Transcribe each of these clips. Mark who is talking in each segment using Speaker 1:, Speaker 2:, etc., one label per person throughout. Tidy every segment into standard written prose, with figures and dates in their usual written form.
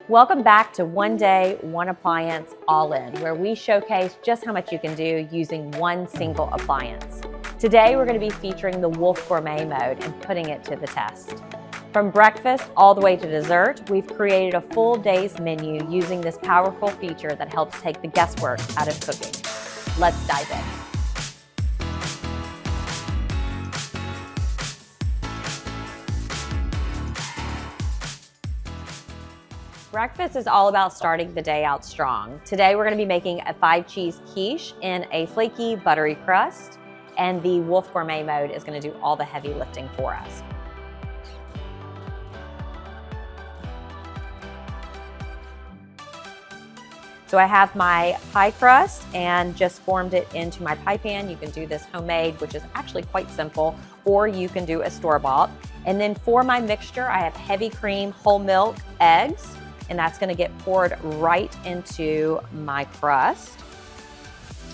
Speaker 1: Welcome back to One Day, One Appliance All In, where we showcase just how much you can do using one single appliance. Today, we're going to be featuring the Wolf Gourmet Mode and putting it to the test. From breakfast all the way to dessert, we've created a full day's menu using this powerful feature that helps take the guesswork out of cooking. Let's dive in. Breakfast is all about starting the day out strong. Today we're going to be making a 5-cheese quiche in a flaky, buttery crust, and the Wolf Gourmet Mode is going to do all the heavy lifting for us. So I have my pie crust and just formed it into my pie pan. You can do this homemade, which is actually quite simple, or you can do a store-bought. And then for my mixture, I have heavy cream, whole milk, eggs, and that's gonna get poured right into my crust.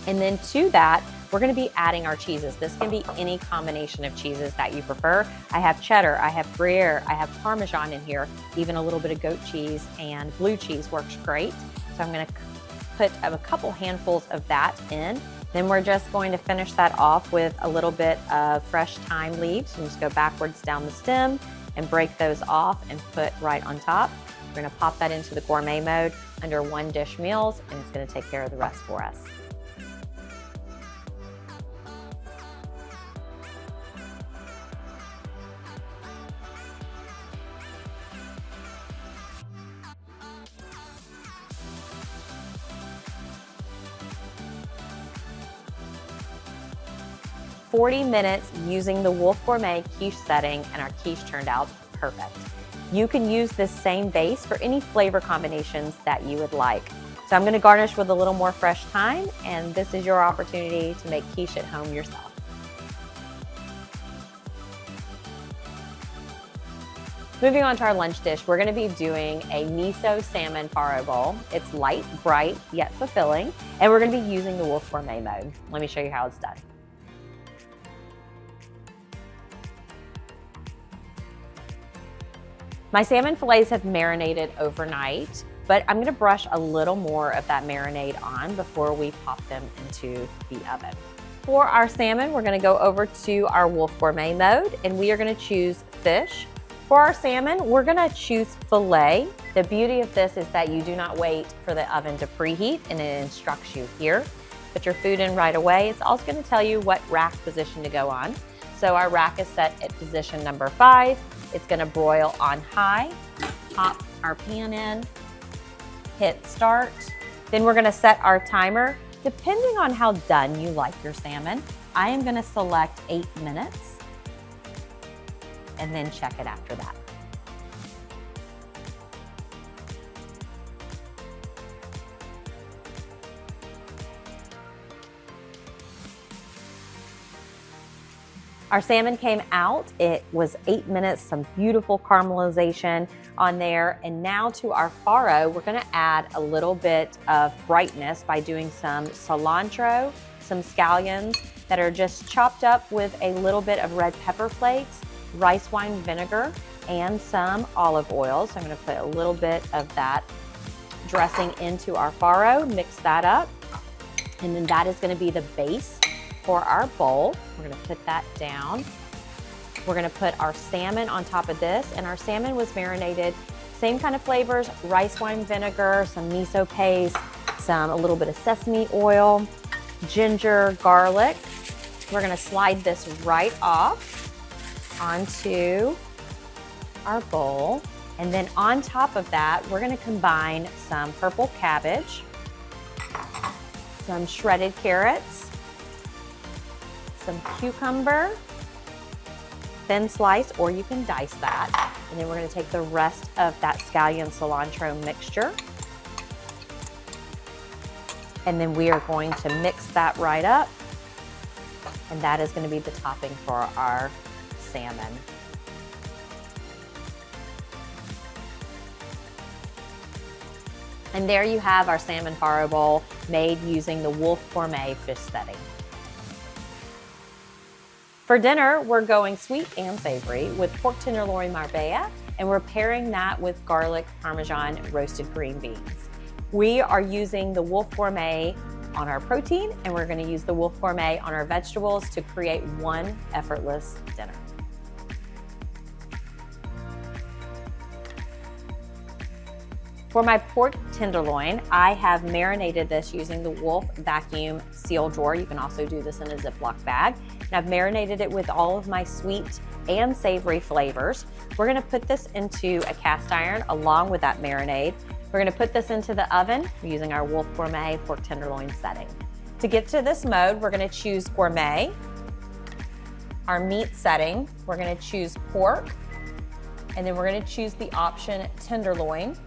Speaker 1: And then to that, we're gonna be adding our cheeses. This can be any combination of cheeses that you prefer. I have cheddar, I have Gruyere, I have Parmesan in here, even a little bit of goat cheese, and blue cheese works great. So I'm gonna put a couple handfuls of that in. Then we're just going to finish that off with a little bit of fresh thyme leaves. And just go backwards down the stem and break those off and put right on top. We're gonna pop that into the gourmet mode under one dish meals, and it's gonna take care of the rest for us. "40 minutes using the Wolf Gourmet quiche setting, and our quiche turned out perfect. You can use this same base for any flavor combinations that you would like. So I'm going to garnish with a little more fresh thyme, and this is your opportunity to make quiche at home yourself. Moving on to our lunch dish, we're going to be doing a miso salmon farro bowl. It's light, bright, yet fulfilling, and we're going to be using the Wolf Gourmet Mode. Let me show you how it's done. My salmon fillets have marinated overnight, but I'm gonna brush a little more of that marinade on before we pop them into the oven. For our salmon, we're gonna go over to our Wolf Gourmet Mode, and we are gonna choose fish. For our salmon, we're gonna choose filet. The beauty of this is that you do not wait for the oven to preheat, and it instructs you here. Put your food in right away. It's also gonna tell you what rack position to go on. So our rack is set at position number 5. It's gonna broil on high. Pop our pan in, hit start. Then we're gonna set our timer. Depending on how done you like your salmon, I am gonna select 8 minutes and then check it after that. Our salmon came out, it was 8 minutes, some beautiful caramelization on there. And now to our farro, we're gonna add a little bit of brightness by doing some cilantro, some scallions that are just chopped up with a little bit of red pepper flakes, rice wine vinegar, and some olive oil. So I'm gonna put a little bit of that dressing into our farro, mix that up, and then that is gonna be the base for our bowl. We're gonna put that down. We're gonna put our salmon on top of this, and our salmon was marinated, same kind of flavors, rice wine vinegar, some miso paste, a little bit of sesame oil, ginger, garlic. We're gonna slide this right off onto our bowl. And then on top of that, we're gonna combine some purple cabbage, some shredded carrots, some cucumber, thin slice, or you can dice that. And then we're gonna take the rest of that scallion cilantro mixture. And then we are going to mix that right up. And that is gonna be the topping for our salmon. And there you have our salmon farro bowl made using the Wolf Gourmet fish setting. For dinner, we're going sweet and savory with pork tenderloin Marbella and we're pairing that with garlic Parmesan roasted green beans. We are using the Wolf Gourmet on our protein, and we're going to use the Wolf Gourmet on our vegetables to create one effortless dinner. For my pork tenderloin, I have marinated this using the Wolf vacuum seal drawer. You can also do this in a Ziploc bag. And I've marinated it with all of my sweet and savory flavors. We're gonna put this into a cast iron along with that marinade. We're gonna put this into the oven using our Wolf Gourmet pork tenderloin setting. To get to this mode, we're gonna choose Gourmet. Our meat setting, we're gonna choose pork, and then we're gonna choose the option tenderloin.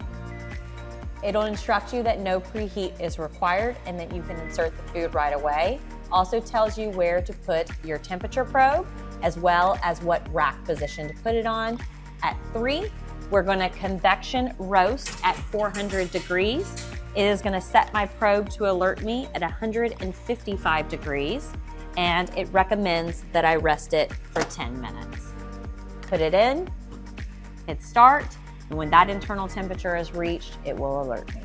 Speaker 1: It'll instruct you that no preheat is required and that you can insert the food right away. Also tells you where to put your temperature probe, as well as what rack position to put it on. At 3, we're gonna convection roast at 400 degrees. It is gonna set my probe to alert me at 155 degrees, and it recommends that I rest it for 10 minutes. Put it in, hit start, and when that internal temperature is reached, it will alert me.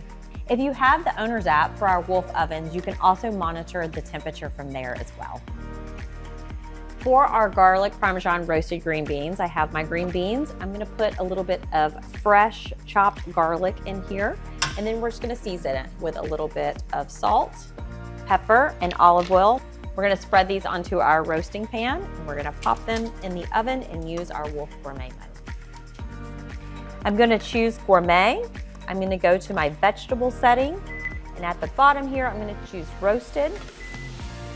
Speaker 1: If you have the owner's app for our Wolf ovens, you can also monitor the temperature from there as well. For our garlic Parmesan roasted green beans, I have my green beans. I'm gonna put a little bit of fresh chopped garlic in here, and then we're just gonna season it with a little bit of salt, pepper, and olive oil. We're gonna spread these onto our roasting pan, and we're gonna pop them in the oven and use our Wolf Gourmet mode. I'm gonna choose Gourmet. I'm gonna go to my vegetable setting, and at the bottom here, I'm gonna choose roasted.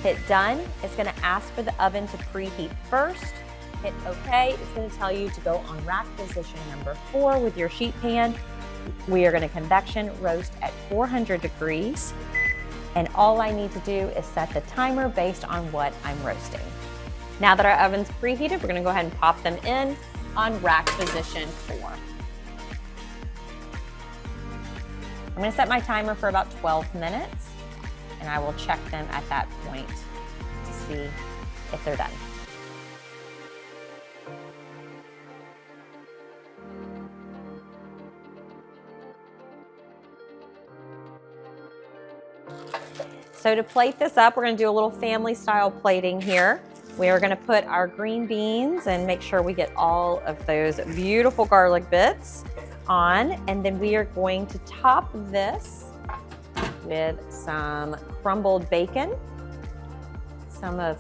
Speaker 1: Hit done. It's gonna ask for the oven to preheat first. Hit okay. It's gonna tell you to go on rack position number 4 with your sheet pan. We are gonna convection roast at 400 degrees. And all I need to do is set the timer based on what I'm roasting. Now that our oven's preheated, we're gonna go ahead and pop them in on rack position 4. I'm gonna set my timer for about 12 minutes, and I will check them at that point to see if they're done. So to plate this up, we're gonna do a little family style plating here. We are gonna put our green beans and make sure we get all of those beautiful garlic bits on, and then we are going to top this with some crumbled bacon, some of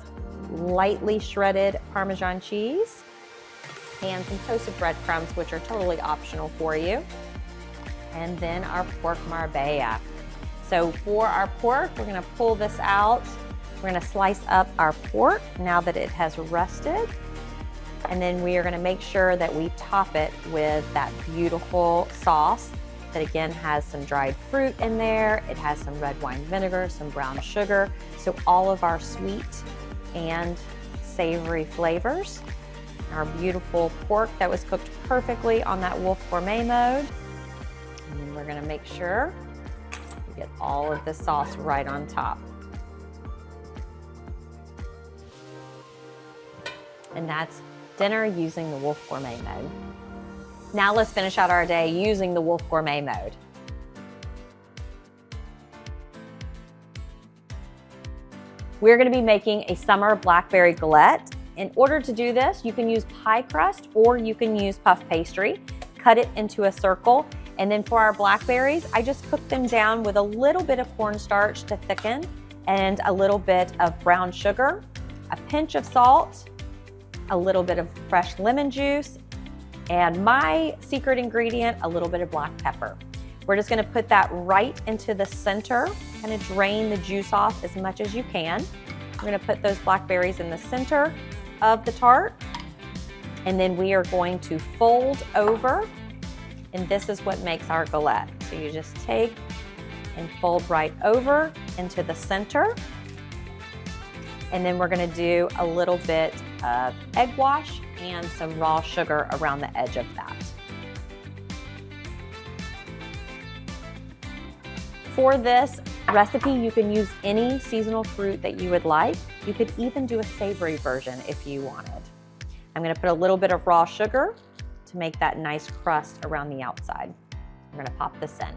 Speaker 1: lightly shredded Parmesan cheese, and some toasted breadcrumbs, which are totally optional for you, and then our pork marbella. So for our pork, we're gonna pull this out. We're gonna slice up our pork now that it has rested. And then we are gonna make sure that we top it with that beautiful sauce that again has some dried fruit in there. It has some red wine vinegar, some brown sugar. So all of our sweet and savory flavors. Our beautiful pork that was cooked perfectly on that Wolf Gourmet mode. And then we're gonna make sure we get all of the sauce right on top. And that's dinner using the Wolf Gourmet mode. Now let's finish out our day using the Wolf Gourmet mode. We're gonna be making a summer blackberry galette. In order to do this, you can use pie crust or you can use puff pastry. Cut it into a circle. And then for our blackberries, I just cook them down with a little bit of cornstarch to thicken and a little bit of brown sugar, a pinch of salt, a little bit of fresh lemon juice, and my secret ingredient, a little bit of black pepper. We're just gonna put that right into the center, kind of drain the juice off as much as you can. We're gonna put those blackberries in the center of the tart, and then we are going to fold over, and this is what makes our galette. So you just take and fold right over into the center, and then we're gonna do a little bit of egg wash and some raw sugar around the edge of that. For this recipe, you can use any seasonal fruit that you would like. You could even do a savory version if you wanted. I'm gonna put a little bit of raw sugar to make that nice crust around the outside. We're gonna pop this in.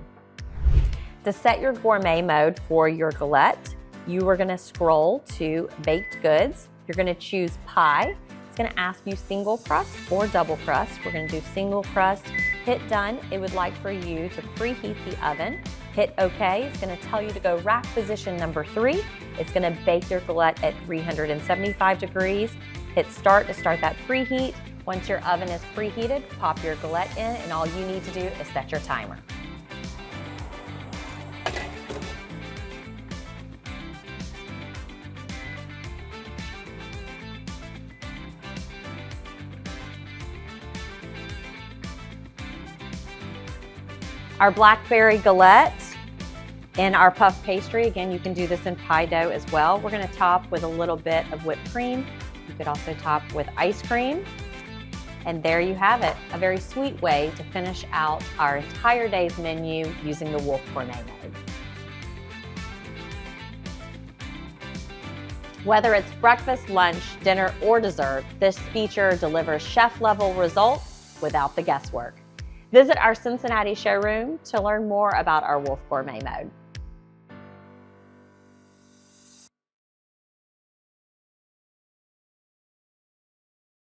Speaker 1: To set your gourmet mode for your galette, you are gonna scroll to baked goods. You're gonna choose pie. It's gonna ask you single crust or double crust. We're gonna do single crust. Hit done. It would like for you to preheat the oven. Hit OK. It's gonna tell you to go rack position number 3. It's gonna bake your galette at 375 degrees. Hit start to start that preheat. Once your oven is preheated, pop your galette in, and all you need to do is set your timer. Our Blackberry galette and our puff pastry, again, you can do this in pie dough as well. We're gonna top with a little bit of whipped cream. You could also top with ice cream. And there you have it, a very sweet way to finish out our entire day's menu using the Wolf Gourmet Mode. Whether it's breakfast, lunch, dinner, or dessert, this feature delivers chef-level results without the guesswork. Visit our Cincinnati showroom to learn more about our Wolf Gourmet Mode.